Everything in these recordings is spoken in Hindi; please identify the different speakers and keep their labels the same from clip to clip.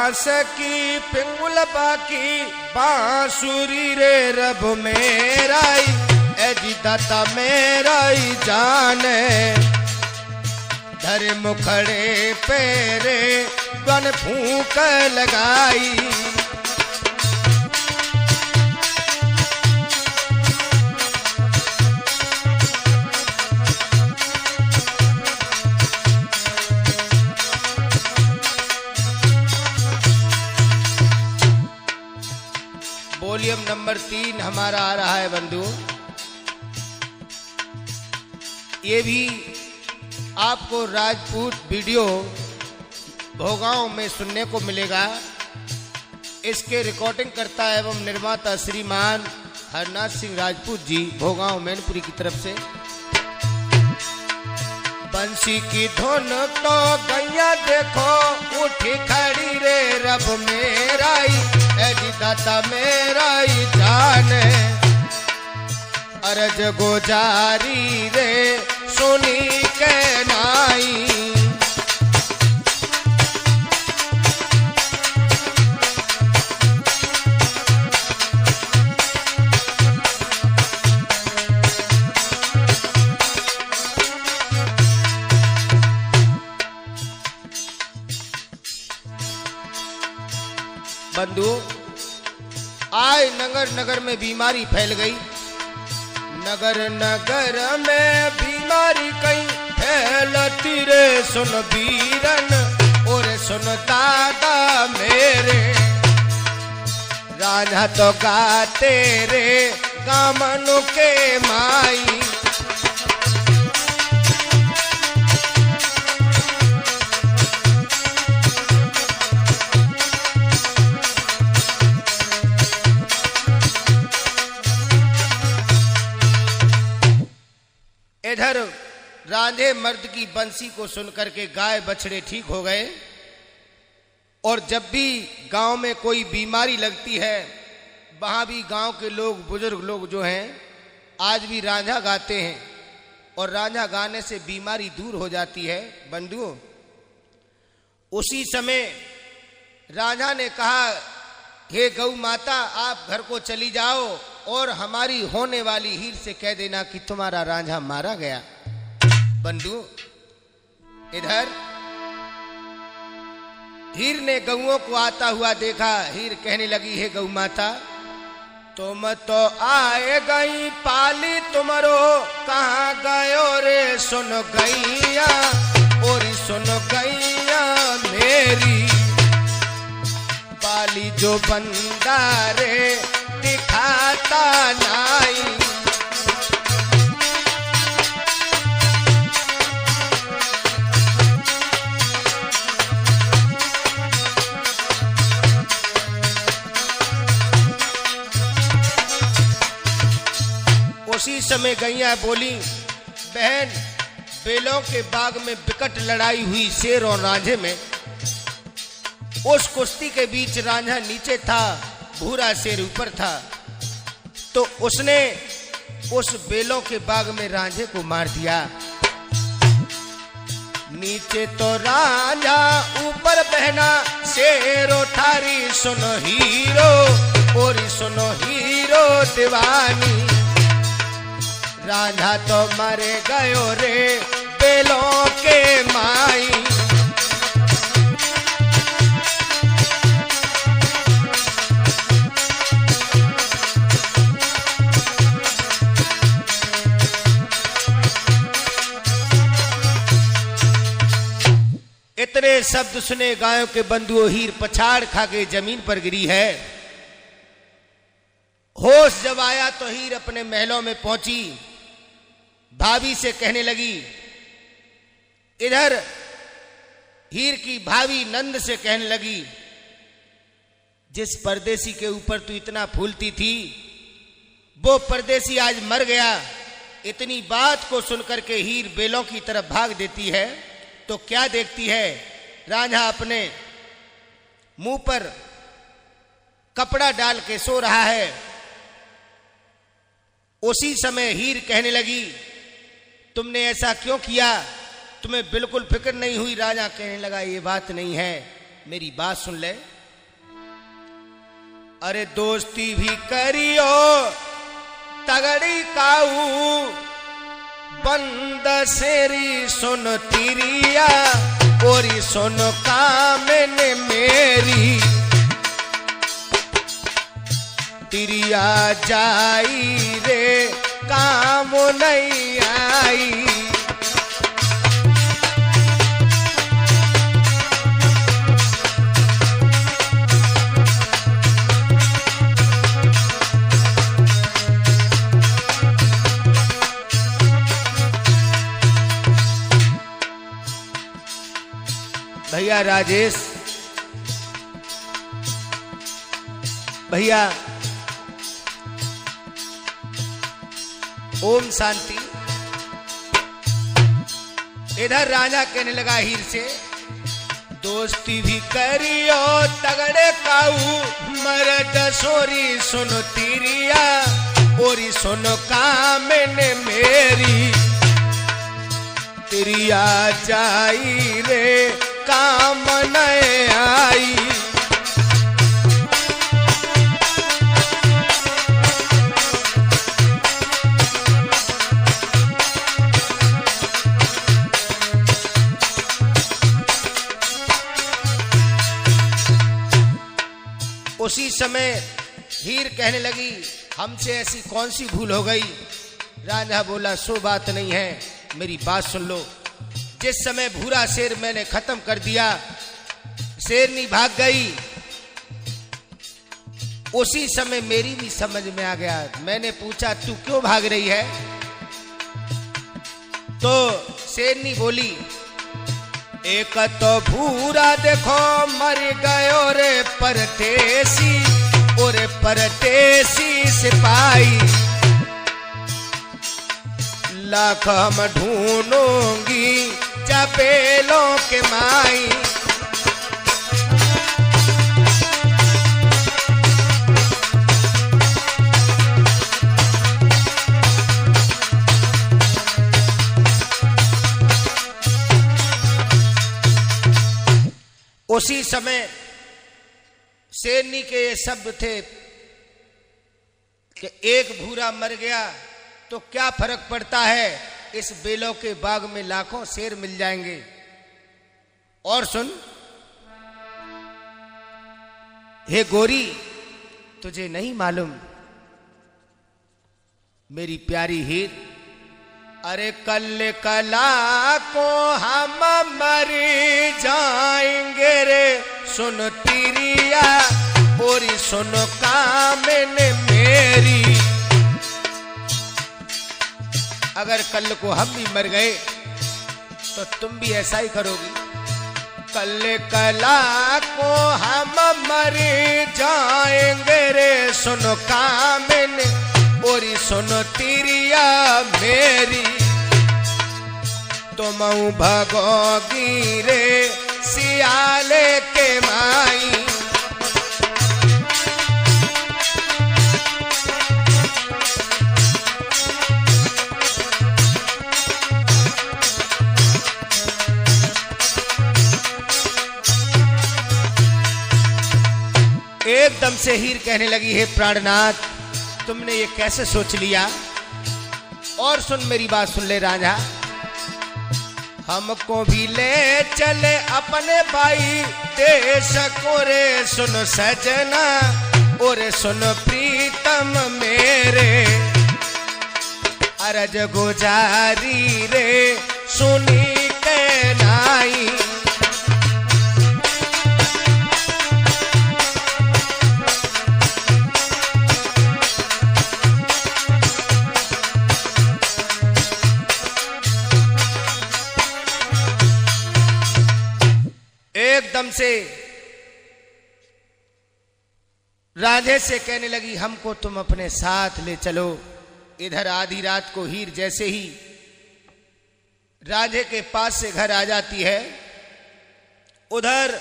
Speaker 1: बांस की पिंगुल बाकी बांसुरी रे रब मेराई ए जी दाता मेराई जाने धर मुखड़े पेरे बन फूंक लगाई। वॉल्यूम नंबर 3 हमारा आ रहा है बंधु। ये भी आपको राजपूत वीडियो भोगांव में सुनने को मिलेगा। इसके रिकॉर्डिंग करता एवं निर्माता श्रीमान हरनाथ सिंह राजपूत जी, भोगांव मैनपुरी की तरफ से। बंसी की धुन तो गैया देखो उठी खड़ी रे रब मेराई ए जी दाता मेराई जाने अरज गोजारी रे सुनी के नाई। बंधु, आए नगर नगर में बीमारी फैल गई। नगर नगर में बीमारी कहीं फैलती रे सुन बीरन और सुन दादा मेरे। राजा तो गाते रे कामनु के माई। इधर रांझे मर्द की बंसी को सुनकर के गाय बछड़े ठीक हो गए। और जब भी गांव में कोई बीमारी लगती है, वहां भी गांव के लोग, बुजुर्ग लोग जो हैं, आज भी रांझा गाते हैं और रांझा गाने से बीमारी दूर हो जाती है। बंधुओं, उसी समय रांझा ने कहा, हे गौ माता, आप घर को चली जाओ और हमारी होने वाली हीर से कह देना कि तुम्हारा रांझा मारा गया। बंधु, इधर हीर ने गऊओं को आता हुआ देखा। हीर कहने लगी, हे गौ माता, तुम तो आए गई पाली तुमरो कहाँ गयो रे सुन गैया और सुन गैया मेरी। पाली जो बंदा रे दिखाता नाई। उसी समय गैया बोली, बहन, बेलों के बाग में विकट लड़ाई हुई शेर और रांझे में। उस कुश्ती के बीच रांझा नीचे था, भूरा शेर ऊपर था। तो उसने उस बेलों के बाग में रांझे को मार दिया। नीचे तो रांझा, ऊपर बहना शेरो थारी सुनो हीरो और सुनो हीरो दीवानी। रांझा तो मरे गयो रे बेलों के माई। इतने शब्द सुने गायों के बंधुओं, हीर पछाड़ खा के जमीन पर गिरी है। होश जब आया तो हीर अपने महलों में पहुंची। भाभी से कहने लगी, इधर हीर की भाभी नंद से कहने लगी, जिस परदेसी के ऊपर तू इतना फूलती थी, वो परदेसी आज मर गया। इतनी बात को सुनकर के हीर बेलों की तरफ भाग देती है तो क्या देखती है, रांझा अपने मुंह पर कपड़ा डाल के सो रहा है। उसी समय हीर कहने लगी, तुमने ऐसा क्यों किया, तुम्हें बिल्कुल फिक्र नहीं हुई। राजा कहने लगा, ये बात नहीं है, मेरी बात सुन ले। अरे दोस्ती भी करियो तगड़ी काऊ, बंद सेरी सुन तिरिया, ओरी सुन कामने मेरी। तिरिया जाई रे काम नहीं आई। भैया राजेश, भैया ओम शांति। इधर राजा कहने लगा हीर से, दोस्ती भी करियो तगड़े काऊ, मर्द सोरी सुनो तिरिया, ओरी सुनो कामने मेरी। तिरिया जाई रे काम नहीं आई। उसी समय हीर कहने लगी, हमसे ऐसी कौन सी भूल हो गई। रांझा बोला, सो बात नहीं है, मेरी बात सुन लो। जिस समय भूरा शेर मैंने खत्म कर दिया, शेरनी भाग गई, उसी समय मेरी भी समझ में आ गया। मैंने पूछा, तू क्यों भाग रही है? तो शेरनी बोली, एक तो भूरा देखो मर गयो रे परदेसी, और परदेसी सिपाही। लाख हम ढूंढूंगी चपेलों के माई। उसी समय शेरनी के ये शब्द थे कि एक भूरा मर गया तो क्या फर्क पड़ता है, इस बेलों के बाग में लाखों शेर मिल जाएंगे। और सुन, हे गोरी, तुझे नहीं मालूम मेरी प्यारी हीर, अरे कल कला को हम मर जाएंगे रे, सुन तिरिया, और सुन कामने मेरी। अगर कल को हम भी मर गए तो तुम भी ऐसा ही करोगी। कल कला को हम मर जाएंगे रे, सुनो कामने, और सुनो तिरिया मेरी। तुम भगोगी रे सियाले के माई। एकदम से हीर कहने लगी, हे प्राणनाथ, तुमने ये कैसे सोच लिया? और सुन, मेरी बात सुन ले रांझा, हमको भी ले चले अपने भाई देश को रे, सुन सजना, और सुन प्रीतम मेरे। अरज गुजारी रे सुनी के नाई। एकदम से राधे से कहने लगी, हमको तुम अपने साथ ले चलो। इधर आधी रात को हीर जैसे ही राधे के पास से घर आ जाती है, उधर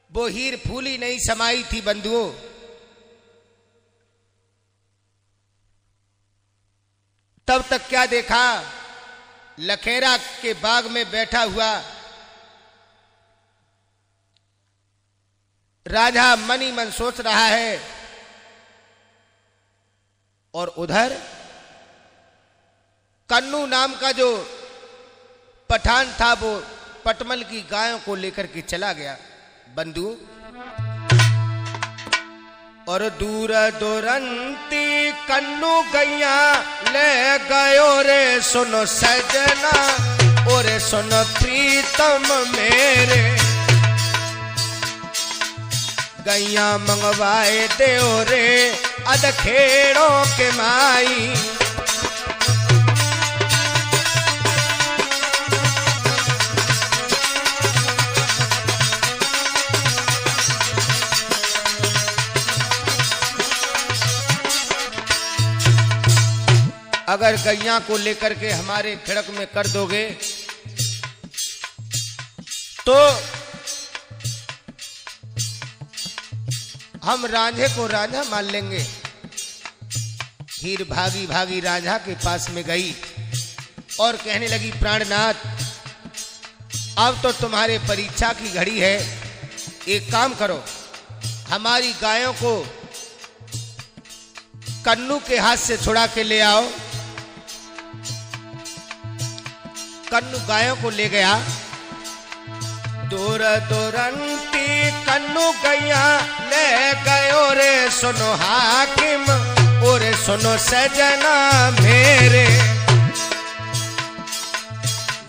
Speaker 1: वो हीर फूली नहीं समाई थी बंधुओं। तब तक क्या देखा, लखेरा के बाग में बैठा हुआ राजा मन ही मन सोच रहा है और उधर कन्नू नाम का जो पठान था वो पटमल की गायों को लेकर के चला गया बंदूक। और दूर दुरंती कन्नू गैया ले गयो रे सुनो सजना और सुनो प्रीतम मेरे, गैया मंगवाए दे रे अधखेड़ों के माई। अगर गैया को लेकर के हमारे खिड़क में कर दोगे तो हम रांझे को रांझा मान लेंगे। हीर भागी भागी रांझा के पास में गई और कहने लगी, प्राणनाथ अब तो तुम्हारे परीक्षा की घड़ी है, एक काम करो, हमारी गायों को कन्नू के हाथ से छुड़ा के ले आओ। कन्नू गायों को ले गया। दूर दुरंती कन्नू गैया ले गयो रे सुनो हाकिम और सुनो सजना मेरे,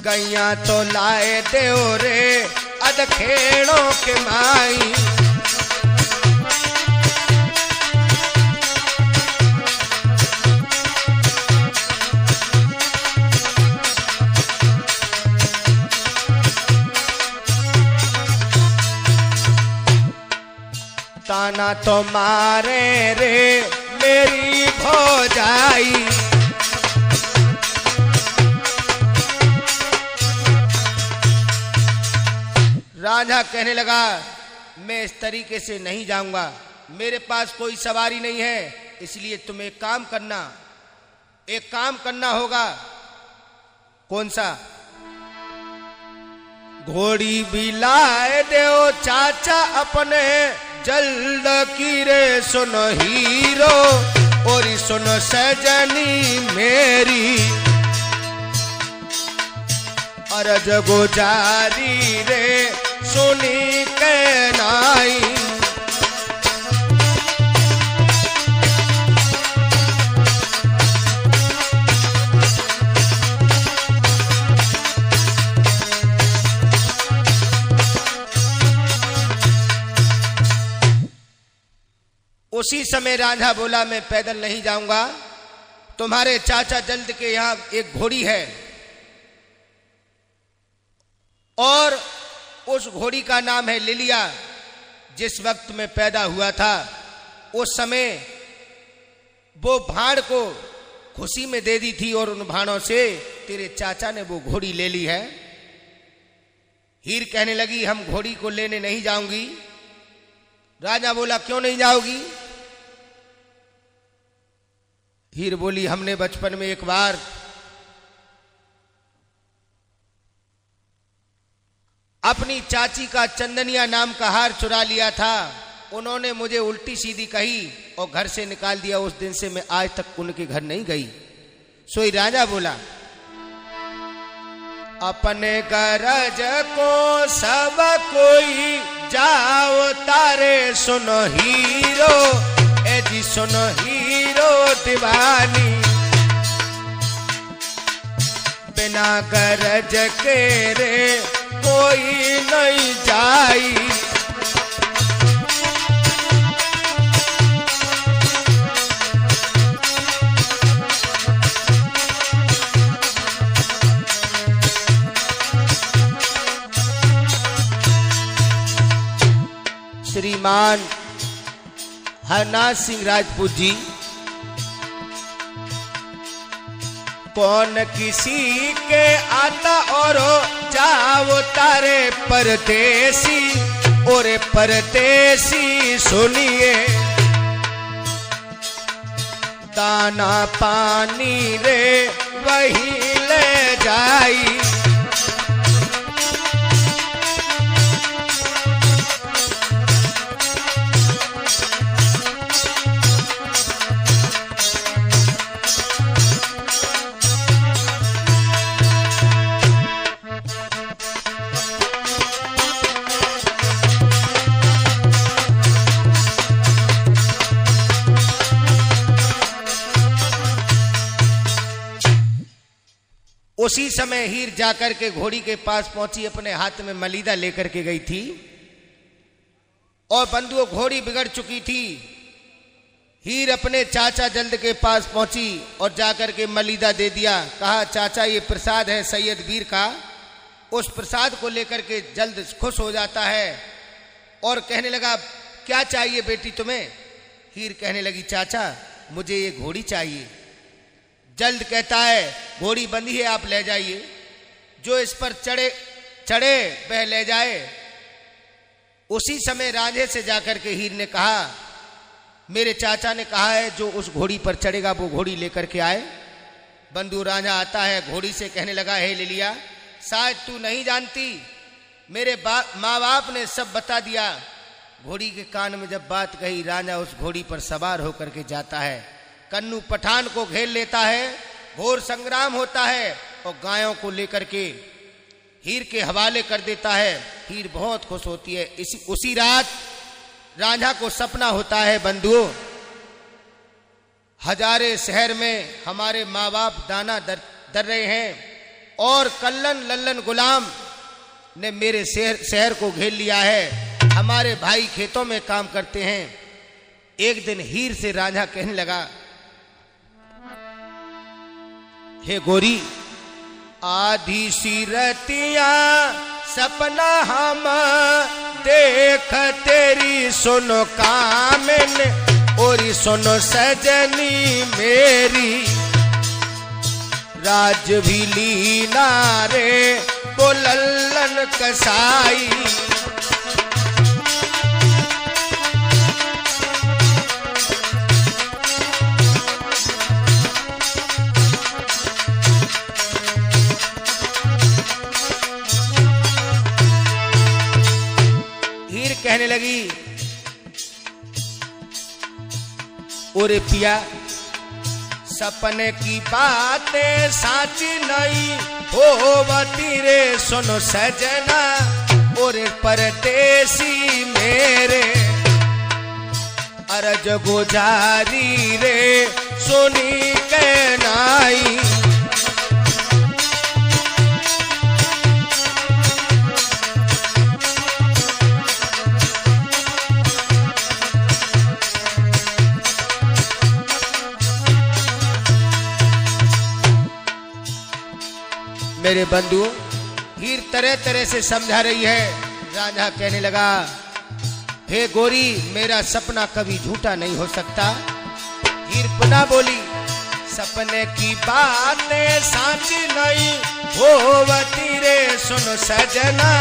Speaker 1: गैया तो लाए दे रे अधखेड़ों के माई। ताना तो मारे रे मेरी भौजाई, राजा कहने लगा, मैं इस तरीके से नहीं जाऊंगा, मेरे पास कोई सवारी नहीं है, इसलिए तुम्हें एक काम करना होगा। कौन सा? घोड़ी भी लाए दो चाचा अपने जल्द की रे सुनो हीरो और सुनो सजनी मेरी, अरज गुजारी रे सुनी के नाई। उसी समय रांझा बोला, मैं पैदल नहीं जाऊंगा, तुम्हारे चाचा जल्द के यहां एक घोड़ी है और उस घोड़ी का नाम है लिलिया। जिस वक्त में पैदा हुआ था उस समय वो भाड़ को खुशी में दे दी थी और उन भाड़ों से तेरे चाचा ने वो घोड़ी ले ली है। हीर कहने लगी, हम घोड़ी को लेने नहीं जाऊंगी। राजा बोला, क्यों नहीं जाओगी? हीर बोली, हमने बचपन में एक बार अपनी चाची का चंदनिया नाम का हार चुरा लिया था, उन्होंने मुझे उल्टी सीधी कही और घर से निकाल दिया। उस दिन से मैं आज तक उनके घर नहीं गई। सोई राजा बोला, अपने गरज को सब कोई जाओ तारे सुनो हीरो, ए जी सुनो हीरो दीवानी, बिना गरज के रे कोई नहीं जाई। श्रीमान हरनाथ सिंह राजपूत जी, कौन किसी के आता और जाओ तारे परदेसी, और परदेसी सुनिए, दाना पानी रे वही ले जाई। उसी समय हीर जाकर के घोड़ी के पास पहुंची, अपने हाथ में मलीदा लेकर के गई थी और बंधुओं घोड़ी बिगड़ चुकी थी। हीर अपने चाचा जल्द के पास पहुंची और जाकर के मलीदा दे दिया। कहा, चाचा ये प्रसाद है सैयद वीर का, उस प्रसाद को लेकर के जल्द खुश हो जाता है। और कहने लगा, क्या चाहिए बेटी तुम्हें? हीर कहने लगी, चाचा मुझे ये घोड़ी चाहिए। जल्द कहता है, घोड़ी बंधी है, आप ले जाइए, जो इस पर चढ़े वह ले जाए। उसी समय रांझे से जाकर के हीर ने कहा, मेरे चाचा ने कहा है जो उस घोड़ी पर चढ़ेगा वो घोड़ी लेकर के आए। बंधु रांझा आता है, घोड़ी से कहने लगा, हे लिलिया, शायद तू नहीं जानती, मेरे माँ बाप ने सब बता दिया। घोड़ी के कान में जब बात कही, रांझा उस घोड़ी पर सवार होकर के जाता है, कन्नू पठान को घेर लेता है, घोर संग्राम होता है और गायों को लेकर के हीर के हवाले कर देता है। हीर बहुत खुश होती है। उसी रात रांझा को सपना होता है, बंधुओं हजारे शहर में हमारे माँ बाप दाना दर रहे हैं और कल्लन लल्लन गुलाम ने मेरे शहर को घेर लिया है, हमारे भाई खेतों में काम करते हैं। एक दिन हीर से रांझा कहने लगा, हे गोरी, आधी सी रतिया सपना हम देख तेरी, सुनो कामिन और सुनो सजनी मेरी, राज भी लीना रे बोललन कसाई। कहने लगी, ओरे पिया, सपने की बातें साची नहीं होवती रे, सुनो सजना ओरे परदेसी मेरे, अरज गुजारी रे सुनी के नाई। मेरे बंधु, हीर तरह तरह से समझा रही है। रांझा कहने लगा, हे गोरी, मेरा सपना कभी झूठा नहीं हो सकता। हीर पुनः बोली, सपने की बातें साची नहीं होवती रे, सुनो सजना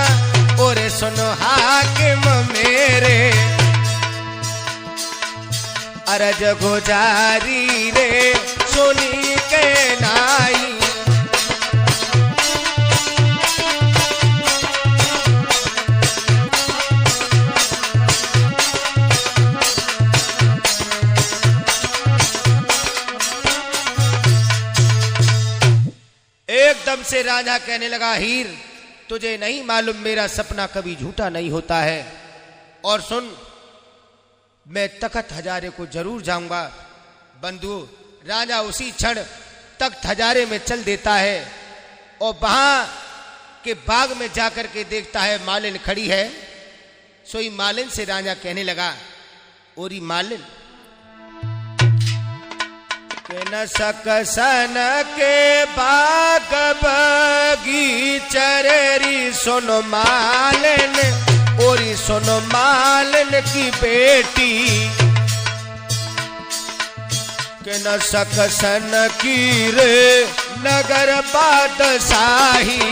Speaker 1: और सुनो हाकिम मेरे, अरज गुजारी रे सुनी के नाई। एकदम से रांझा कहने लगा, हीर तुझे नहीं मालूम मेरा सपना कभी झूठा नहीं होता है। और सुन, मैं तख्त हजारे को जरूर जाऊंगा। बंधु, रांझा उसी क्षण तख्त हजारे में चल देता है और वहां के बाग में जाकर के देखता है मालिन खड़ी है। सोई मालिन से रांझा कहने लगा, ओरी मालिन, के न सकसन के बाग बगीचरी, सुनो मालिन ओरी सुनो मालिन की बेटी, के न सकसन की रे नगर बादशाही,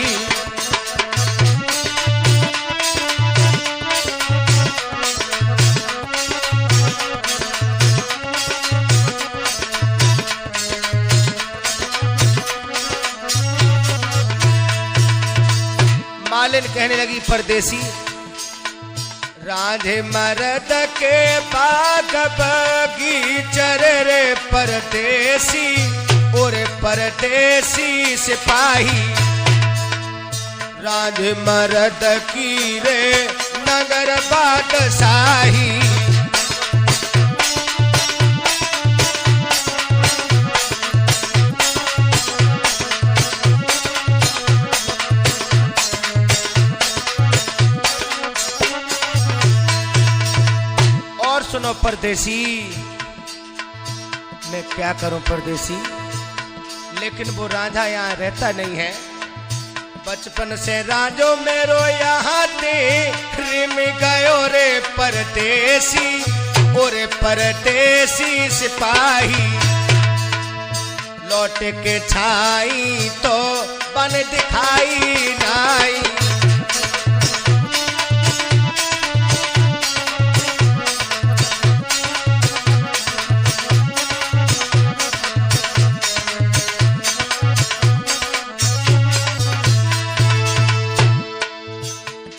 Speaker 1: मालिन कहने लगी, परदेसी, रांझे मर्द के बाग बगीचर रे परदेसी, और परदेसी सिपाही, रांझे मर्द की रे नगर बादशाही। सुनो परदेसी, मैं क्या करूं परदेसी, लेकिन वो रांझा यहाँ रहता नहीं है। बचपन से रांझो मेरो यहाँ ते रिम गयो रे परदेसी, ओरे परदेसी सिपाही। लौट के छाई तो बन दिखाई नाई।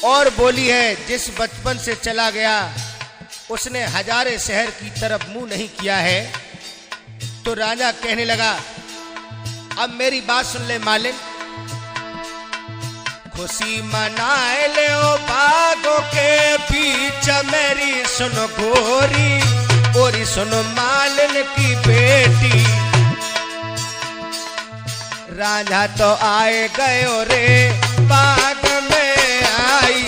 Speaker 1: और बोली है, जिस बचपन से चला गया उसने हजारे शहर की तरफ मुंह नहीं किया है। तो राजा कहने लगा, अब मेरी बात सुन ले मालिन, खुशी मनाए ले ओ बागों के बीच मेरी सुनो गोरी, और सुनो मालिन की बेटी। राजा तो आए गयो रे बाग में आई।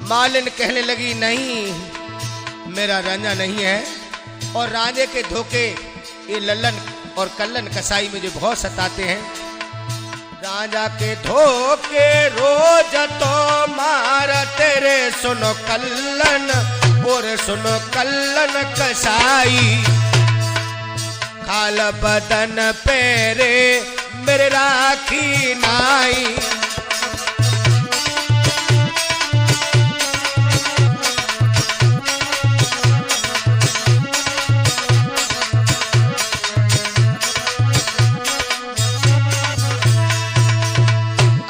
Speaker 1: मालिन कहने लगी, नहीं मेरा रांझा नहीं है, और रांझे के धोखे ये लल्लन और कल्लन कसाई मुझे बहुत सताते हैं। रांझा के धोखे रोज तो मार तेरे सुनो कल्लन, और सुनो कल्लन कसाई। खाल बदन पेरे मेरे राखी नाई।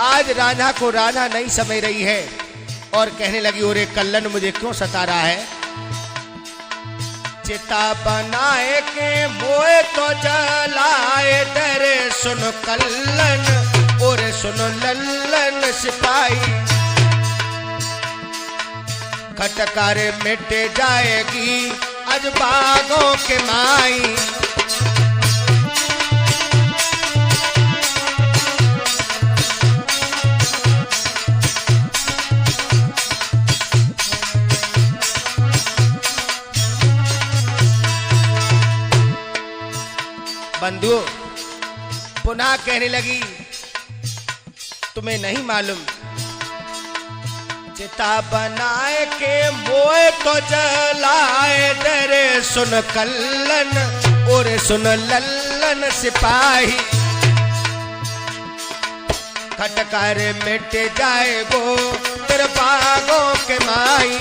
Speaker 1: आज रांझा को रांझा नहीं समझ रही है और कहने लगी, ओरे कल्लन मुझे क्यों सता रहा है। चिता बनाए के मोए तो जलाए तेरे सुनो कल्लन, और सुनो लल्लन सिपाही। खटकार मिट जाएगी आज बागों के माई। बंधु पुनः कहने लगी, तुम्हें नहीं मालूम, चिता बनाए के मोए तो जलाए तेरे सुन कल्लन, और सुन लल्लन सिपाही। खटकार मिट जाए वो तेरे बागों के माई।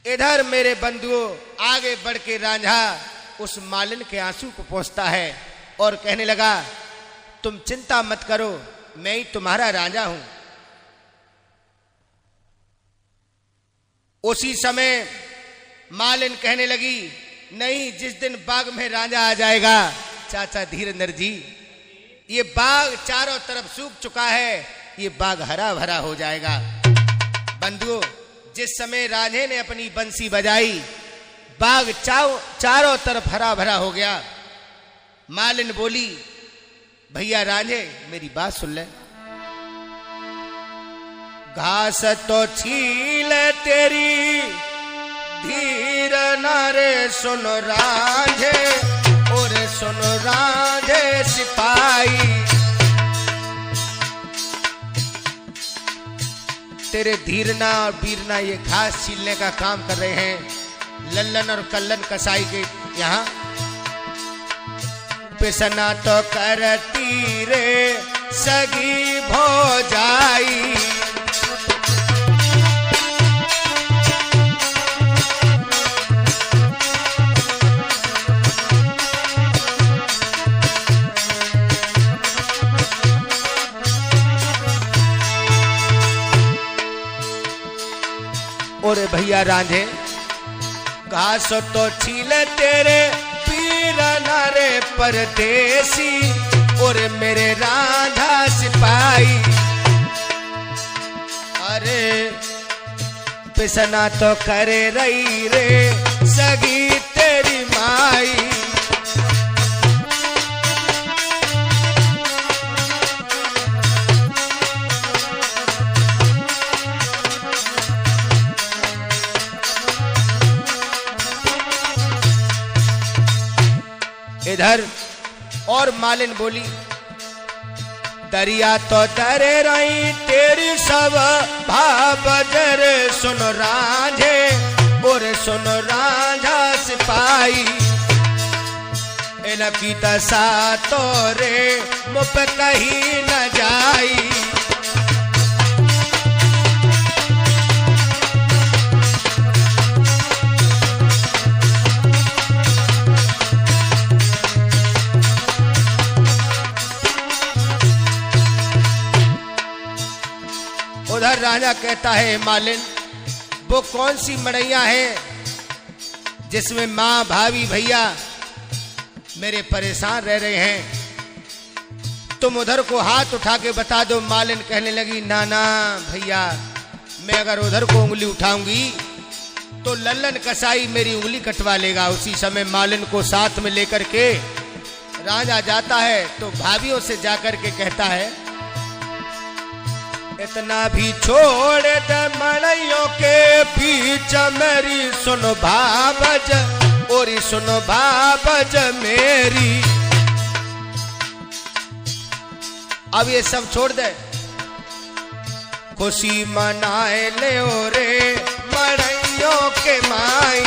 Speaker 1: इधर मेरे बंधुओं आगे बढ़ के रांझा उस मालिन के आंसू को पोंछता है और कहने लगा, तुम चिंता मत करो, मैं ही तुम्हारा रांझा हूं। उसी समय मालिन कहने लगी, नहीं, जिस दिन बाग में रांझा आ जाएगा चाचा धीरेंद्र जी, ये बाग चारों तरफ सूख चुका है, ये बाग हरा भरा हो जाएगा। बंधुओं, जिस समय रांझे ने अपनी बंसी बजाई, बाग चारों तरफ हरा भरा हो गया। मालिन बोली, भैया रांझे मेरी बात सुन ले, घास तो छील तेरी धीर नारे सुनो रांझे, और सुनो रांझे सिपाही। तेरे धीरना और बीरना ये घास छीलने का काम कर रहे हैं लल्लन और कल्लन कसाई के यहाँ। पिसना तो करती रे सगी भौजाई। और भैया रांझे, घास तो छीले तेरे पीर नारे परदेसी, और मेरे राधा सिपाही। अरे पिसना तो करे रही रे सगी तेरी माई। इधर और मालिन बोली, दरिया तो तरे रही तेरी सब भावजर, सुन रांझे और सुन रांझा सिपाही। इनकी दशा तो रे मुझ पे कहीं न जाई। उधर राजा कहता है, मालिन वो कौन सी मड़ैया है जिसमें माँ भाभी भैया मेरे परेशान रह रहे हैं, तुम उधर को हाथ उठा के बता दो। मालिन कहने लगी, ना ना भैया, मैं अगर उधर को उंगली उठाऊंगी तो लल्लन कसाई मेरी उंगली कटवा लेगा। उसी समय मालिन को साथ में लेकर के राजा जाता है तो भाभियों से जाकर के कहता है, इतना भी छोड़ दे मड़ैयों के बीच मेरी, सुनो भावज और सुनो भावज मेरी। अब ये सब छोड़ दे, खुशी मनाए ले रे मड़ैयों के माई।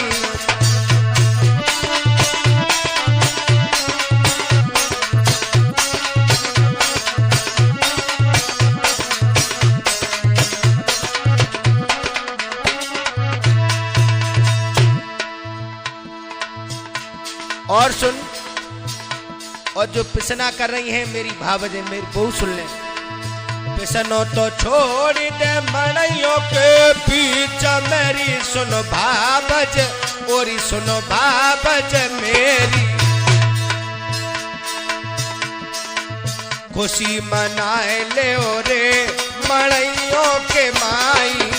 Speaker 1: और सुन, और जो पिसना कर रही हैं मेरी भावजे, मेरी बहू सुन ले। पिसनो तो छोड़ दे मड़ैयों के बीच मेरी, सुनो भावज और सुनो भावज मेरी। खुशी मनाए ले रे मड़ैयों के माई।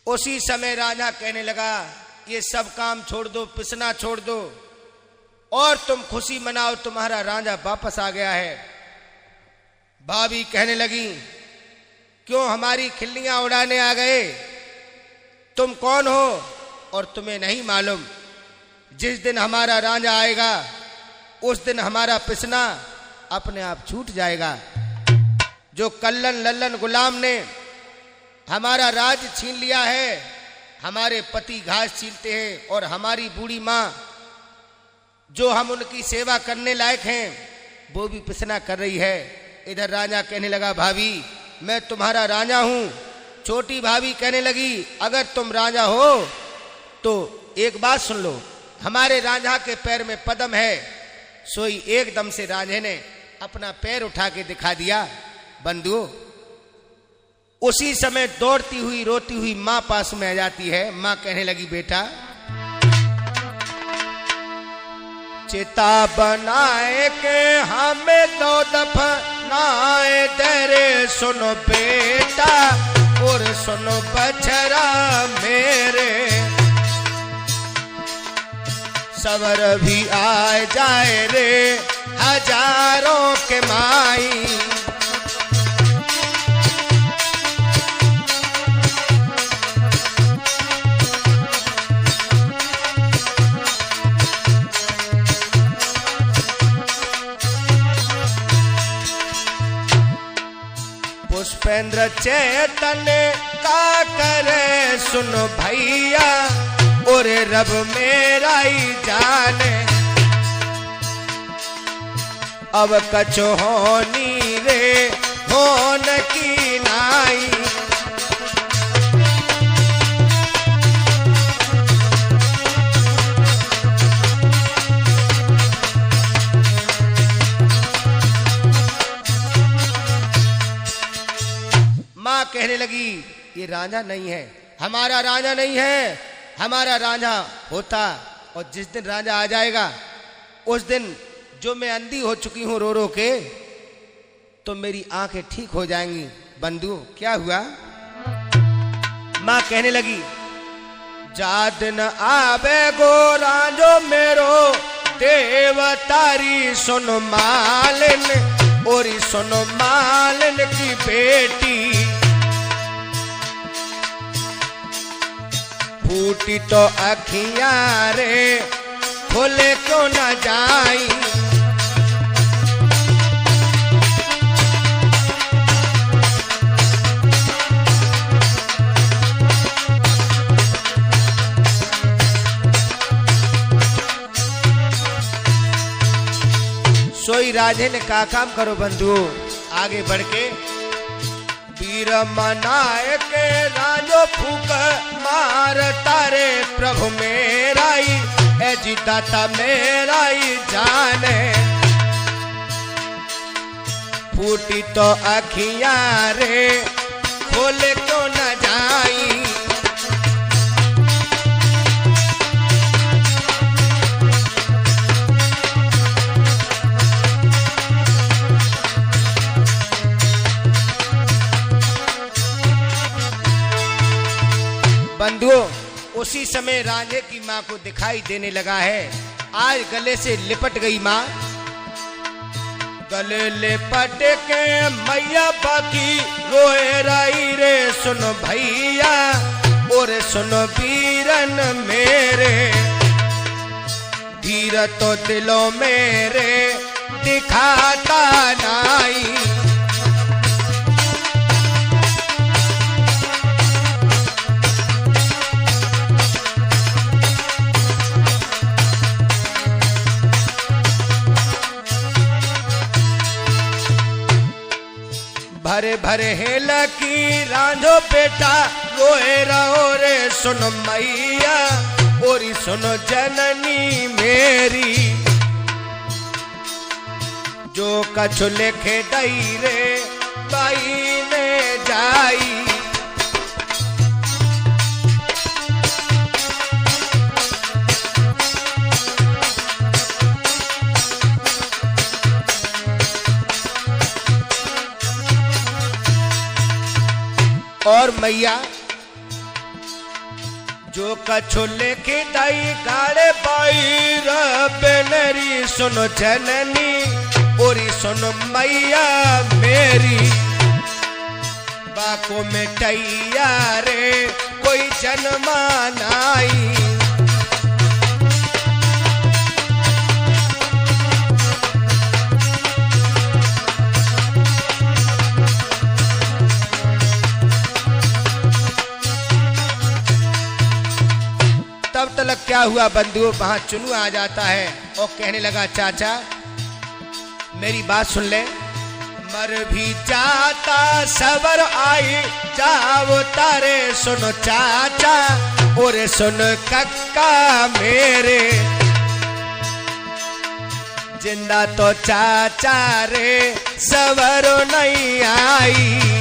Speaker 1: उसी समय राजा कहने लगा, ये सब काम छोड़ दो, पिसना छोड़ दो और तुम खुशी मनाओ, तुम्हारा राजा वापस आ गया है। भाभी कहने लगी, क्यों हमारी खिल्लियां उड़ाने आ गए? तुम कौन हो और तुम्हें नहीं मालूम, जिस दिन हमारा राजा आएगा उस दिन हमारा पिसना अपने आप छूट जाएगा। जो कल्लन लल्लन गुलाम ने हमारा राज छीन लिया है, हमारे पति घास छीलते हैं और हमारी बूढ़ी माँ जो हम उनकी सेवा करने लायक हैं वो भी पिसना कर रही है। इधर राजा कहने लगा, भाभी मैं तुम्हारा राजा हूँ। छोटी भाभी कहने लगी, अगर तुम राजा हो तो एक बात सुन लो, हमारे राजा के पैर में पद्म है। सोई एकदम से राजे ने अपना पैर उठा के दिखा दिया। बंधुओं, उसी समय दौड़ती हुई रोती हुई माँ पास में आ जाती है। माँ कहने लगी, बेटा चिता बनाए के हमें दो दफनाए तेरे, सुनो बेटा और सुनो बछड़ा मेरे। सवर भी आए जाए रे हजारों के माई। पुष्पेंद्र चेतन का करे सुनो भैया, और रब मेरा ही जाने। अब कछु होनी रे होन की नाई। कहने लगी ये रांझा नहीं है, हमारा रांझा नहीं है, हमारा रांझा होता, और जिस दिन रांझा आ जाएगा उस दिन जो मैं अंधी हो चुकी हूं रो रो के, तो मेरी आंखें ठीक हो जाएंगी। बंधु क्या हुआ? मां कहने लगी जाद न आवे गो रांझो मेरो, देवतारी सुन मालिन, और सुन मालिन की बेटी, फूटी तो अखियां रे खोले क्यों न जाई, सोई राधे ने कहा काम करो बंधु, आगे बढ़ के वीर मनाए के राजो फूक मार तारे प्रभु मेराई, ए जी दाता मेराई जाने, फूटी तो अखियां रे खोले क्यों न जाई, बंधुओं उसी समय रांझे की मां को दिखाई देने लगा है। आज गले से लिपट गई मां, गले लिपट के मैया बाकी रोए रही रे, सुनो भैया और सुनो वीरन मेरे, धीर तो दिलों मेरे दिखाता नाई, भरे भरे हेल की रांझो बेटा रोए रहो रे, सुनो मैया और सुनो जननी मेरी, जो कछु लिखे दई रे बाई ने जाई, और मैया जो कछु लेके दाई गाड़े बाई रबेनरी, सुनो जननी और सुनो मैया मेरी, बाको में टैया रे कोई जन्मा नाई, तब तक क्या हुआ बंधुओं, वहां चुनू आ जाता है और कहने लगा चाचा मेरी बात सुन ले, मर भी जाता सबर आई जाओ तारे, सुनो चाचा और सुन कक्का मेरे, जिंदा तो चाचा रे सबर नहीं आई,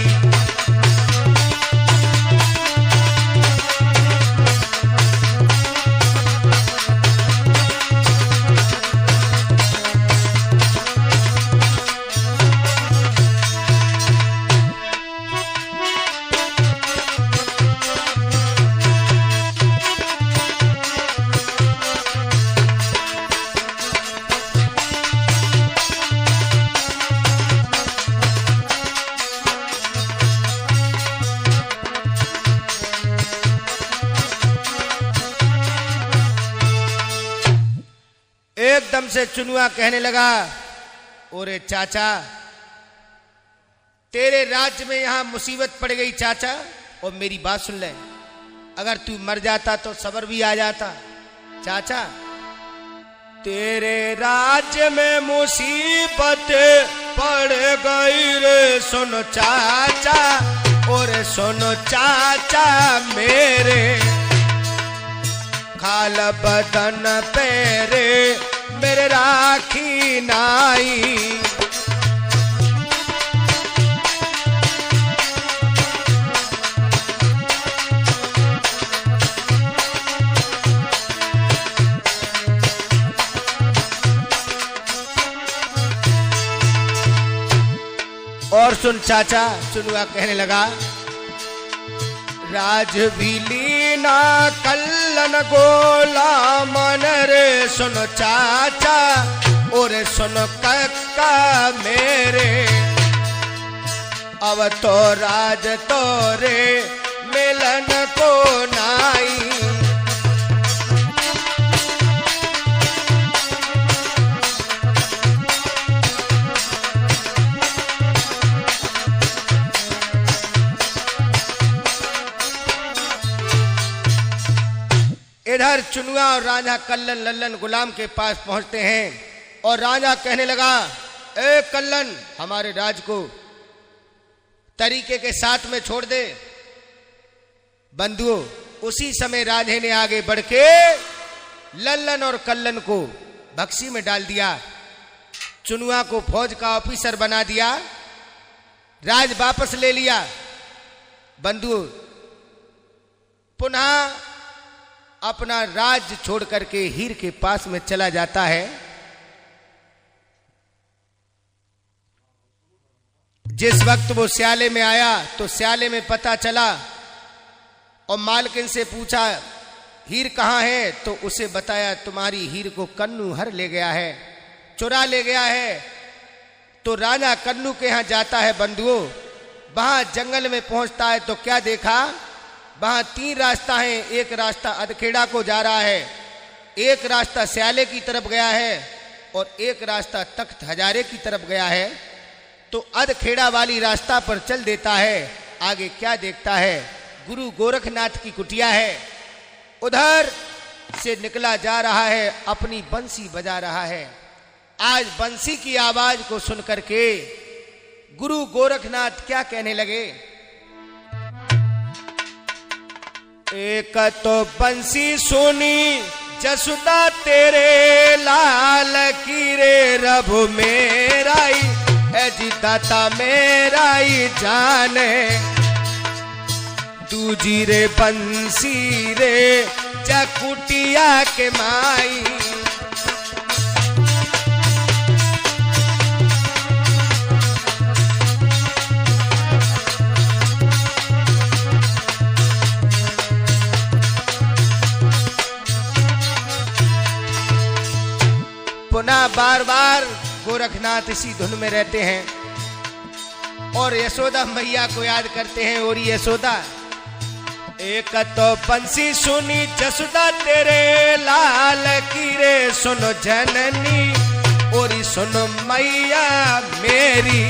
Speaker 1: एकदम से चुनुआ कहने लगा ओरे चाचा तेरे राज्य में यहां मुसीबत पड़ गई चाचा, और मेरी बात सुन ले, अगर तू मर जाता तो सबर भी आ जाता। चाचा तेरे राज्य में मुसीबत पड़ गई रे, सुनो चाचा और सुनो चाचा मेरे, खाल बदन पेरे मेरे राखी नाई, और सुन चाचा, चुनुआ कहने लगा, राज भी लीना कल्लन गोला मन रे सुन चाचा, और सुन कक्का मेरे, अब तो राज तोरे मिलन को नाई। इधर चुनुआ और राजा कल्लन लल्लन गुलाम के पास पहुंचते हैं और राजा कहने लगा, ए कल्लन, हमारे राज को तरीके के साथ में छोड़ दे। बंधुओं, उसी समय राजे ने आगे बढ़ के लल्लन और कल्लन को बक्सी में डाल दिया, चुनुआ को फौज का ऑफिसर बना दिया, राज वापस ले लिया। बंधुओं, पुनः अपना राज छोड़ करके हीर के पास में चला जाता है। जिस वक्त वो स्याले में आया तो स्याले में पता चला और मालकिन से पूछा, हीर कहाँ है? तो उसे बताया, तुम्हारी हीर को कन्नू हर ले गया है, चुरा ले गया है। तो राजा कन्नू के यहां जाता है। बंधुओं, वहां जंगल में पहुंचता है तो क्या देखा, वहां 3 रास्ता हैं। एक रास्ता अधखेड़ा को जा रहा है, एक रास्ता स्याले की तरफ गया है और एक रास्ता तख्त हजारे की तरफ गया है। तो अधखेड़ा वाली रास्ता पर चल देता है। आगे क्या देखता है, गुरु गोरखनाथ की कुटिया है। उधर से निकला जा रहा है, अपनी बंसी बजा रहा है। आज बंसी की आवाज को सुन करके गुरु गोरखनाथ क्या कहने लगे, एक तो बंसी सुनी जसुदा तेरे लाल की रे, रब मेराई जी दाता मेराई जाने, दूजी रे बंसी रे जकुटिया के माई। पुनः बार बार गोरखनाथ इसी धुन में रहते हैं और यशोदा मैया को याद करते हैं। और यशोदा, एक तो बंसी सुनी जसुदा तेरे लाल की रे, सुनो जननी और सुनो मैया मेरी,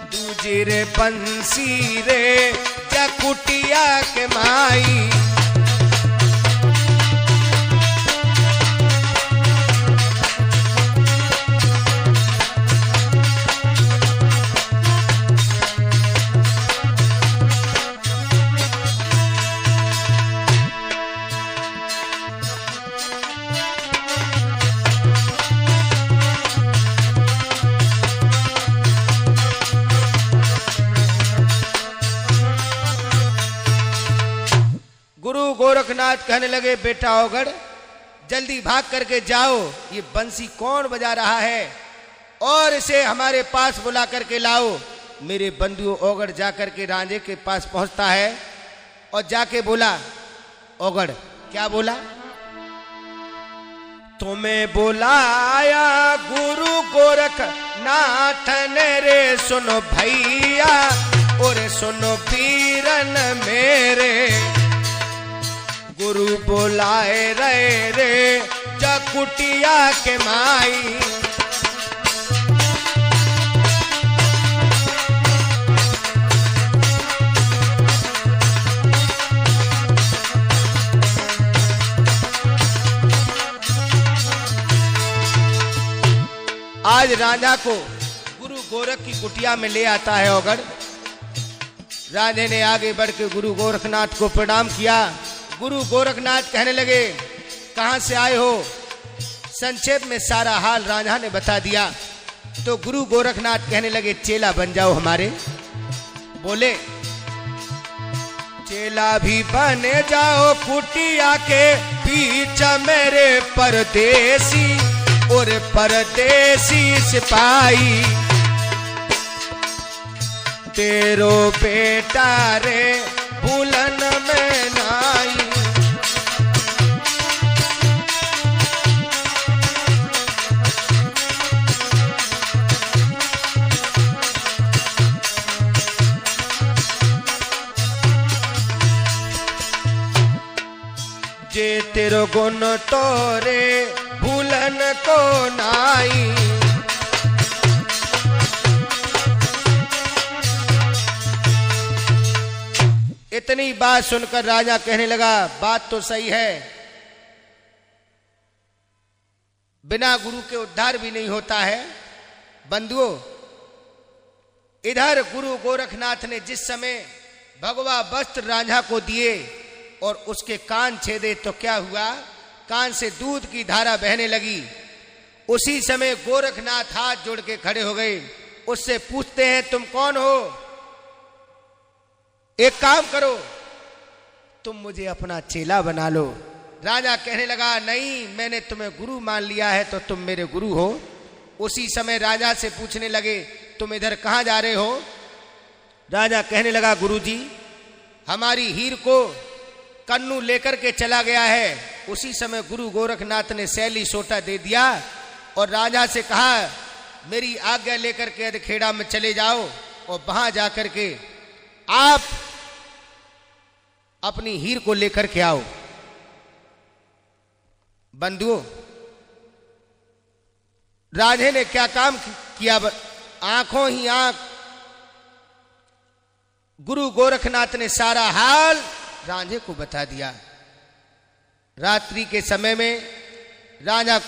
Speaker 1: दूजी रे बंसी रे जकुटिया के माई। गोरखनाथ कहने लगे, बेटा औगड़, जल्दी भाग करके जाओ, ये बंसी कौन बजा रहा है और इसे हमारे पास बुला करके लाओ। मेरे बंधु औगड़ जाकर के रांझे के पास पहुंचता है और जाके बोला, औगड़ क्या बोला, तुम्हें बुलाया गुरु गोरखनाथ ने रे, सुनो भैया और सुनो पीरन मेरे, गुरु बुलाए रे रे जकुटिया के माई। आज राजा को गुरु गोरख की कुटिया में ले आता है औगड़। राजे ने आगे बढ़ के गुरु गोरखनाथ को प्रणाम किया। गुरु गोरखनाथ कहने लगे, कहां से आए हो? संक्षेप में सारा हाल राजा ने बता दिया। तो गुरु गोरखनाथ कहने लगे, चेला बन जाओ हमारे। बोले, चेला भी बने जाओ कुटिया के बीच मेरे परदेसी और परदेसी सिपाही, तेरो बेटा रे भूलन में नाई। जे तेरो गुण तोरे भूलन को नाई। इतनी बात सुनकर राजा कहने लगा, बात तो सही है, बिना गुरु के उद्धार भी नहीं होता है। बंधुओं, इधर गुरु गोरखनाथ ने जिस समय भगवा वस्त्र रांझा को दिए और उसके कान छेदे तो क्या हुआ, कान से दूध की धारा बहने लगी। उसी समय गोरखनाथ हाथ जोड़ के खड़े हो गए। उससे पूछते हैं, तुम कौन हो? एक काम करो, तुम मुझे अपना चेला बना लो। राजा कहने लगा, नहीं, मैंने तुम्हें गुरु मान लिया है तो तुम मेरे गुरु हो। उसी समय राजा से पूछने लगे, तुम इधर कहां जा रहे हो? राजा कहने लगा, गुरुजी, हमारी हीर को कन्नू लेकर के चला गया है। उसी समय गुरु गोरखनाथ ने सैली सोटा दे दिया और राजा से कहा, मेरी आज्ञा लेकर के अधखेड़ा में चले जाओ और वहां जाकर के आप अपनी हीर को लेकर के आओ। बंधुओं, राजे ने क्या काम किया, आंखों ही आंख गुरु गोरखनाथ ने सारा हाल रांझे को बता दिया। रात्रि के समय में राजा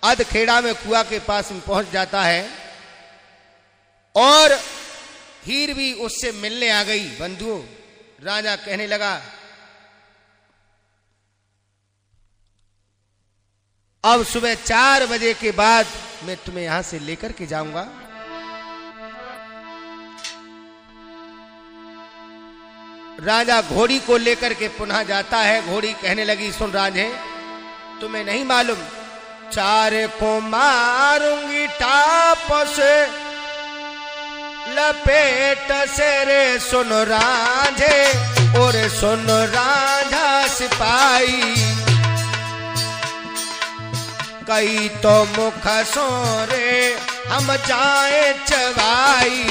Speaker 1: अधखेड़ा में कुआ के पास में पहुंच जाता है और हीर भी उससे मिलने आ गई। बंधुओं, राजा कहने लगा, अब सुबह 4 बजे के बाद मैं तुम्हें यहां से लेकर के जाऊंगा। राजा घोड़ी को लेकर के पुनः जाता है। घोड़ी कहने लगी, सुन रांझे, तुम्हें नहीं मालूम, 4 को मारूंगी टाप से लपेट से रे, सुन रांझे और सुन रांझा सिपाही, कई तो मुख सोरे हम जाए चवाई।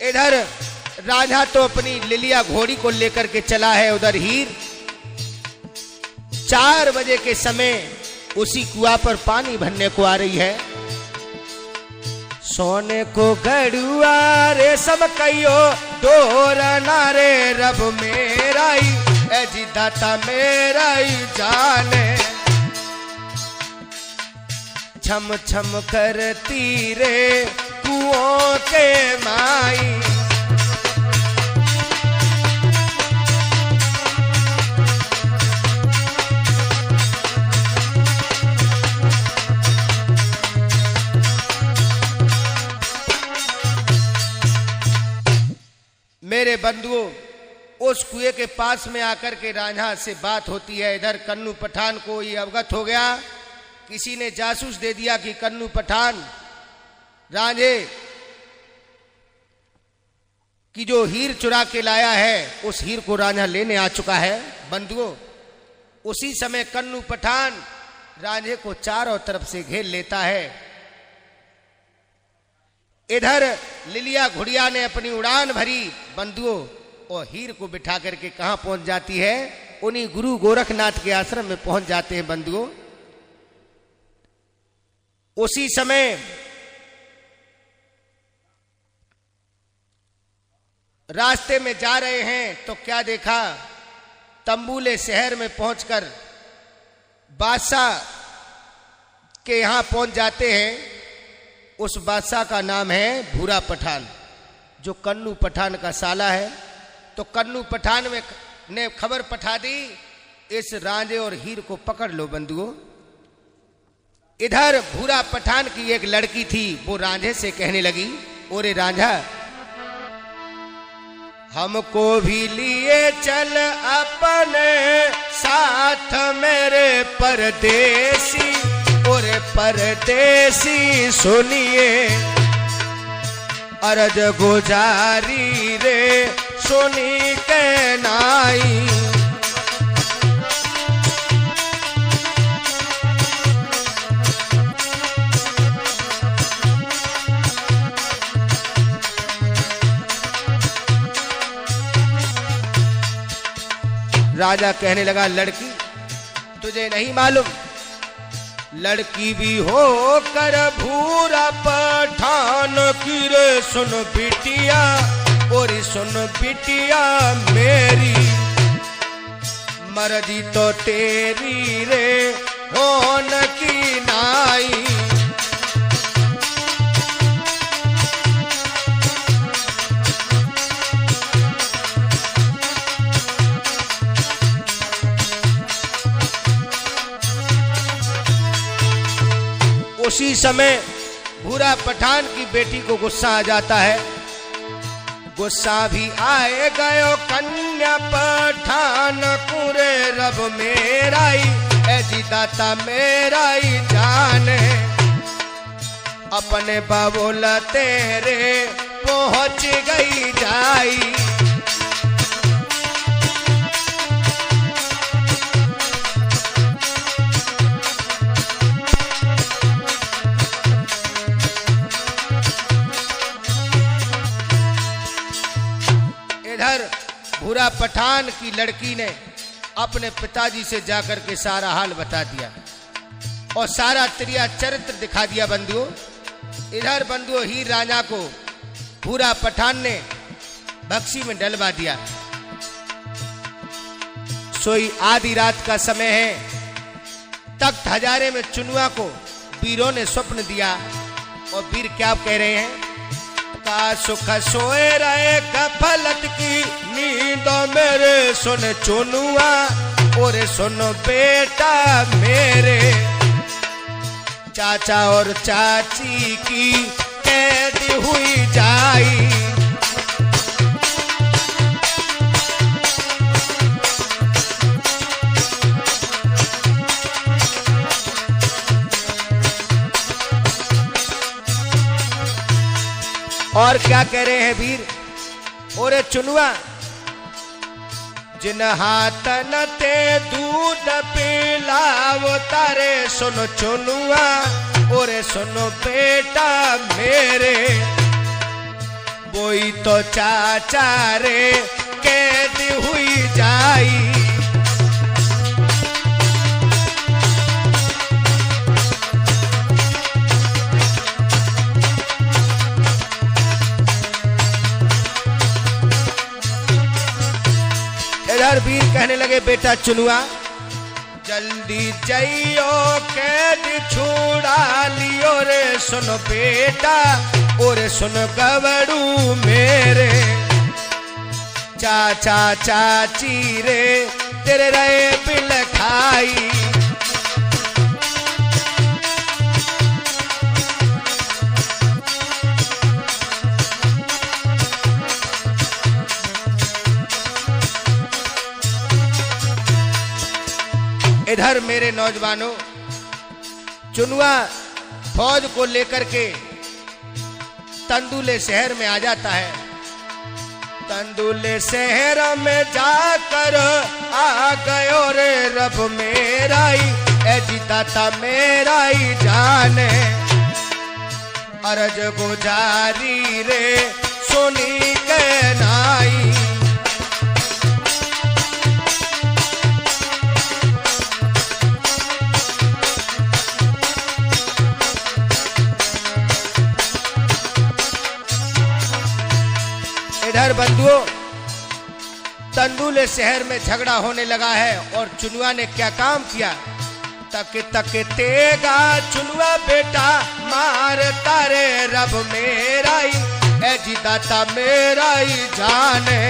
Speaker 1: इधर राजा तो अपनी लिलिया घोड़ी को लेकर के चला है, उधर हीर 4 बजे के समय उसी कुआं पर पानी भरने को आ रही है। सोने को गड़ुआ रे सब कहियो डोर नारे रब मेरा ही ऐजी दाता मेरा ही जाने, छम छम करती रे कुओं के माई। मेरे बंधुओं, उस कुएं के पास में आकर के रांझा से बात होती है। इधर कन्नू पठान को ये अवगत हो गया, किसी ने जासूस दे दिया कि कन्नू पठान रांझे की जो हीर चुरा के लाया है उस हीर को रांझा लेने आ चुका है। बंधुओं, उसी समय कन्नू पठान रांझे को चारों तरफ से घेर लेता है। इधर लिलिया घुड़िया ने अपनी उड़ान भरी। बंधुओं, और हीर को बिठा करके कहां पहुंच जाती है, उन्हीं गुरु गोरखनाथ के आश्रम में पहुंच जाते हैं। बंधुओं, उसी समय रास्ते में जा रहे हैं तो क्या देखा, तंबूले शहर में पहुंचकर बादशाह के यहां पहुंच जाते हैं। उस बादशाह का नाम है भूरा पठान, जो कन्नू पठान का साला है। तो कन्नू पठान ने खबर पठा दी, इस रांझे और हीर को पकड़ लो। बंधुओं, इधर भूरा पठान की एक लड़की थी, वो रांझे से कहने लगी, ओरे रांझा हमको भी लिए चल अपने साथ मेरे परदेसी, ओरे परदेसी सुनिए अरज गुजारी रे सुनी के नाई। राजा कहने लगा लड़की तुझे नहीं मालूम, लड़की भी हो कर भूरा पठान की रे सुन बिटिया, और सुन बिटिया मेरी मर्जी तो तेरी रे होन की नाई। उसी समय भूरा पठान की बेटी को गुस्सा आ जाता है। गुस्सा भी आए गयो कन्या पठान कुरे रब मेराई, ऐसी दाता मेराई जाने अपने बाबूला तेरे पहुंच गई जाई। इधर भूरा पठान की लड़की ने अपने पिताजी से जाकर के सारा हाल बता दिया और सारा त्रिया चरित्र दिखा दिया बंधुओं। इधर बंधुओं हीर रांझा को भूरा पठान ने बक्सी में डलवा दिया। सोई आधी रात का समय है। तख्त हजारे में चुनुआ को वीरों ने स्वप्न दिया और वीर क्या कह रहे हैं, का सुख सोए रहे कफलत की नींद मेरे सुन चुनुआ, और सुन बेटा मेरे चाचा और चाची की कैद हुई जाई। और क्या कह रहे हैं वीर, ओरे चुनुआ जिन हाथ न ते दूध पिलाव तारे सुन चुनुआ, ओरे सुनो बेटा मेरे बोई तो चाचा रे कैद हुई जाई। इधर वीर कहने लगे बेटा चुनुआ जल्दी जाइयो कैद छुड़ा लियो रे सुनो बेटा, और सुन गवड़ू मेरे चाचा चाची रे तेरे रहे बिल खाई। इधर मेरे नौजवानों चुनुआ फौज को लेकर के तंदुले शहर में आ जाता है। तंदुले शहर में जाकर आ गयो रे रब मेराई, ऐसी दाता मेराई जाने अरज गुजारी रे सुनी के नाई। इधर बंधुओं तंदुले शहर में झगड़ा होने लगा है और चुनुआ ने क्या काम किया, तक तक तेगा चुनुआ बेटा मार तारे रब मेराई, ऐसी दाता मेराई जाने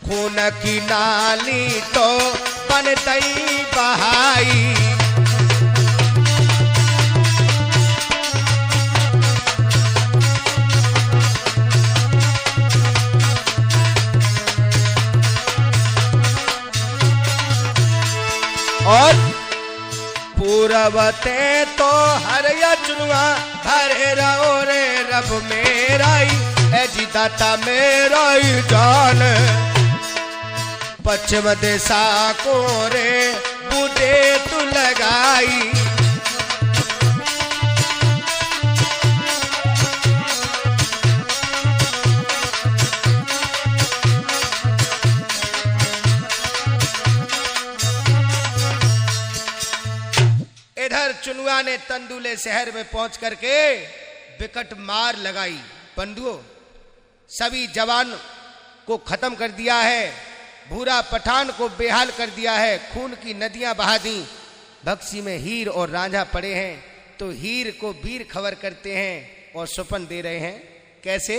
Speaker 1: खून की नाली तो बनतई बहाई। और पूरबते तो हरिया चुनुआ भरे रहो रे रब मेरा ही ए जी दाता मेरा ही जान। पश्चिम दिशा को रे बूढ़े तू लगाई। इधर चुनुआ ने तंदुले शहर में पहुंच करके विकट मार लगाई। बंधुओं, सभी जवान को खत्म कर दिया है, भूरा पठान को बेहाल कर दिया है, खून की नदियां बहा दी। बक्सी में हीर और रांझा पड़े हैं, तो हीर को वीर खबर करते हैं और सुपन दे रहे हैं। कैसे?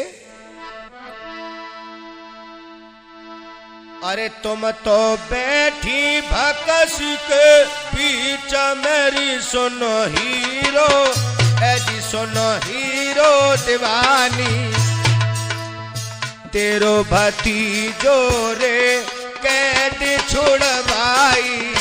Speaker 1: अरे तुम तो बैठी भकस के बीच मेरी सुनो हीरो, ऐसी सुनो हीरो दीवानी। तेरो भतीजो रे कैद छुड़वाई।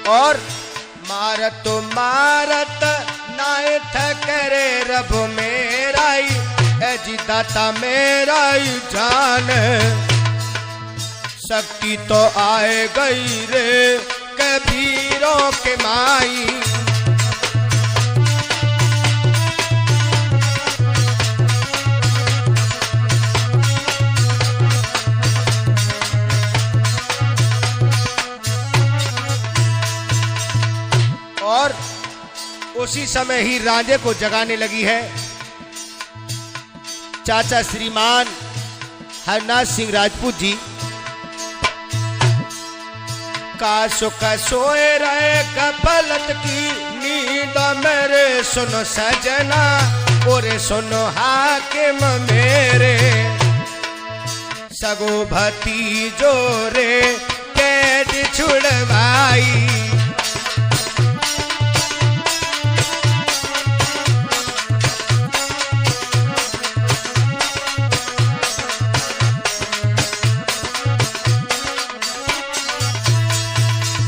Speaker 1: और मारत मारत नाय थकरे रब मेरा ही ए जी दाता मेरा ही जान। शक्ति तो आए गई रे कबीरों के माई। और उसी समय ही रांझे को जगाने लगी है चाचा श्रीमान हरनाथ सिंह राजपूत जी। का सुख सोए रहे कपलत की नींद मेरे सुनो सजना, ओरे सुनो हाकिम मेरे। सगो भतीजो रे कैद छुड़वाई।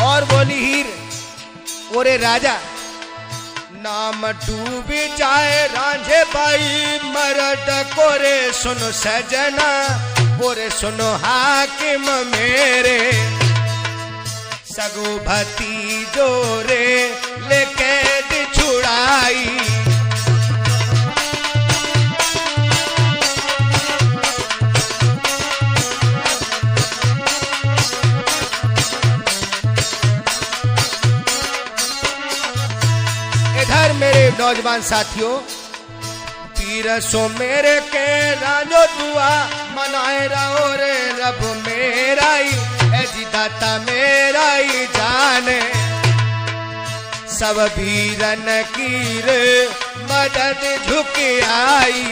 Speaker 1: और बोली हीर, ओरे राजा नाम डूबी जाए रांझे बाई मरद कोरे सुनो सजना, ओरे सुनो हाकिम मेरे। सगो भतीजो रे ले कैद छुड़ाई। इधर मेरे नौजवान साथियों, पीरसो मेरे के राजो दुआ मनाए रहो रे रब मेरा ही ए जी दाता मेरा ही जाने। सब वीरन की रे मदद झुक आई।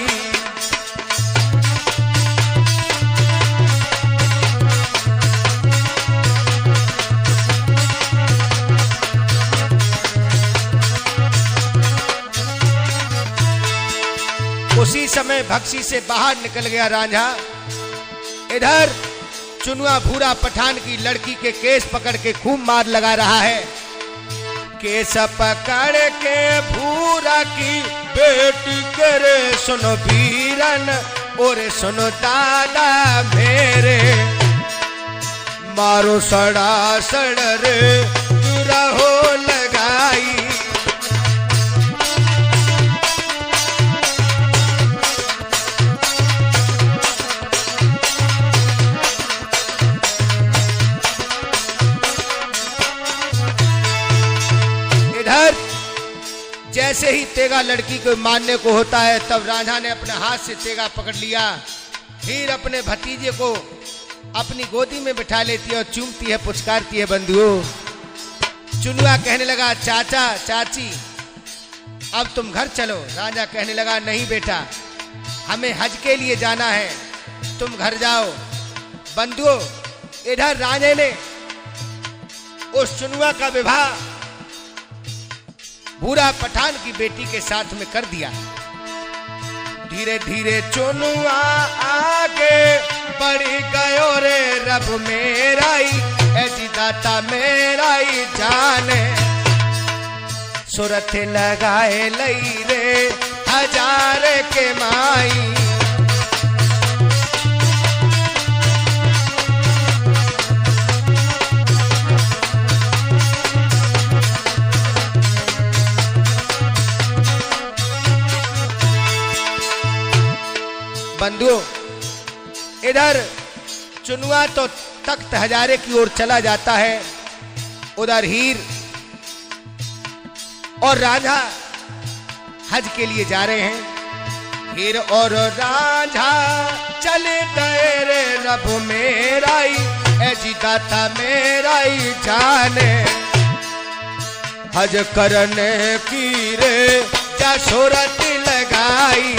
Speaker 1: उसी समय भक्सी से बाहर निकल गया रांझा। इधर चुनुआ भूरा पठान की लड़की के केस पकड़ के खूब मार लगा रहा है। केस पकड़ के भूरा की बेटी करे सुनो वीरन, और सुनो दादा मेरे। मारो सड़ा सड़ रे रहो लगाई। जैसे ही तेगा लड़की को मारने को होता है, तब रांझा ने अपने हाथ से तेगा पकड़ लिया। हीर अपने भतीजे को अपनी गोदी में बिठा लेती है और चूमती है, पुचकारती है। बंधुओं, चुनुआ कहने लगा चाचा चाची अब तुम घर चलो। रांझा कहने लगा नहीं बेटा, हमें हज के लिए जाना है, तुम घर जाओ। बंधुओं, इधर रांझे ने उस चुनुआ का विवाह भूरा पठान की बेटी के साथ में कर दिया। धीरे धीरे चुनुआ आगे बढ़ गयो रे रब मेरा ही, ऐसी दाता मेरा ही जाने। सुरत लगाए लई रे हजार के माई, बंधुओं इधर चुनुआ तो तख्त हजारे की ओर चला जाता है, उधर हीर और रांझा हज के लिए जा रहे हैं। हीर और रांझा चले गए रे रब मेरा ही, ऐसी दाता मेरा ही जाने। हज करने की रे जसोरत लगाई,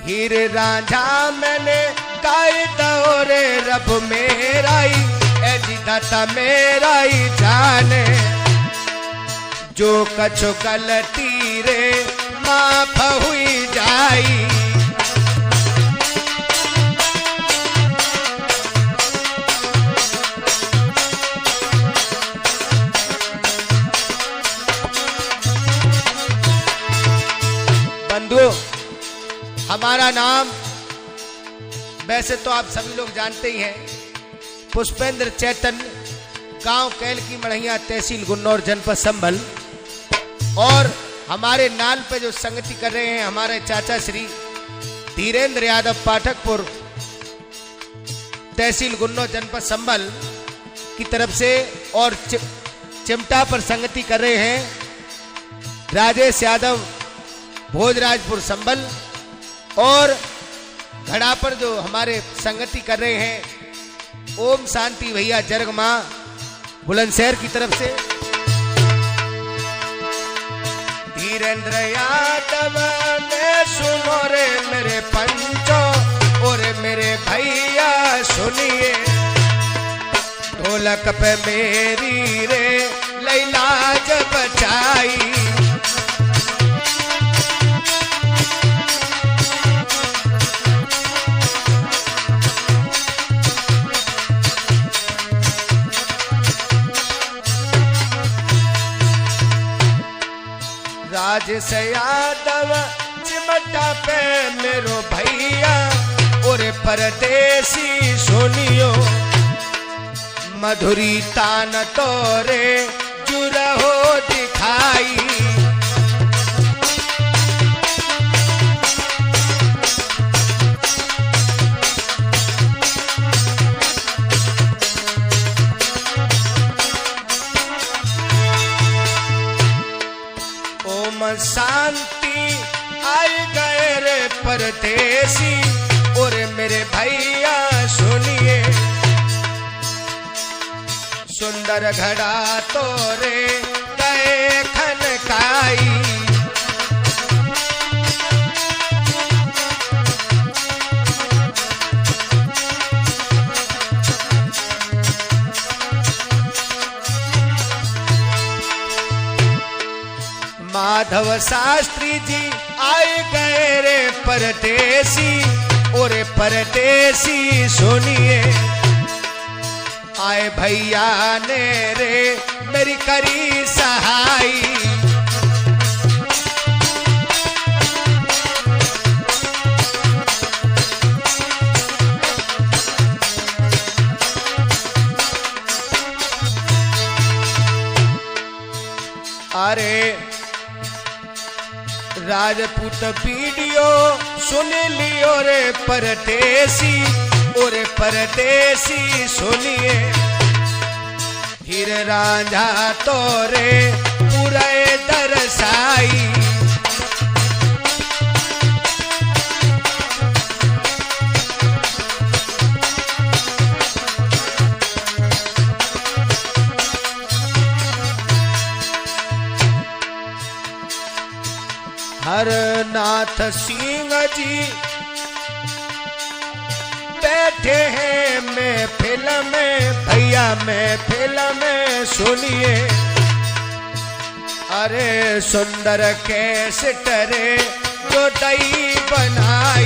Speaker 1: हीर रांझा मैंने गाय दो रे रब मेरा ही, ऐसी दाता मेरा ही जाने। जो कछु गलती रे माफ हुई जाई, बंधुओं हमारा नाम वैसे तो आप सभी लोग जानते ही हैं, पुष्पेंद्र चैतन्य, गांव कैल की मढ़ैया, तहसील गुन्नौर, जनपद संभल। और हमारे नाल पे जो संगति कर रहे हैं हमारे चाचा श्री धीरेन्द्र यादव, पाठकपुर, तहसील गुन्नौर, जनपद संभल की तरफ से। और चिमटा पर संगति कर रहे हैं राजेश यादव, भोजराजपुर संभल। और घड़ा पर जो हमारे संगति कर रहे हैं ओम शांति भैया, जरगमा, बुलंदशहर की तरफ से। धीरेन्द्र यादव ने सुनो रे मेरे पंचो और मेरे भैया सुनिए, ढोलक पे मेरी रे लैलाज बचाई। राजेश यादव चिमटा पे मेरो भैया और परदेसी सुनियो, मधुरी तान तोरे जुरहो दिखाई। ओम शांति आए गए रे परदेसी और मेरे भैया सुनिए, सुंदर घड़ा तोरे गए खनकाई। माधव शास्त्री जी आए गए रे परदेसी और परदेसी सुनिए, आए भैया ने रे मेरी करी सहाई। अरे राजपूत वीडियो सुन लियो रे परदेसी और परदेसी सुनिए, हीर रांझा तोरे पूरे दरसाई। हरनाथ सिंह जी बैठे हैं महफिल में, भैया महफिल में सुनिए। अरे सुंदर कैसेट रे जो दई बनाए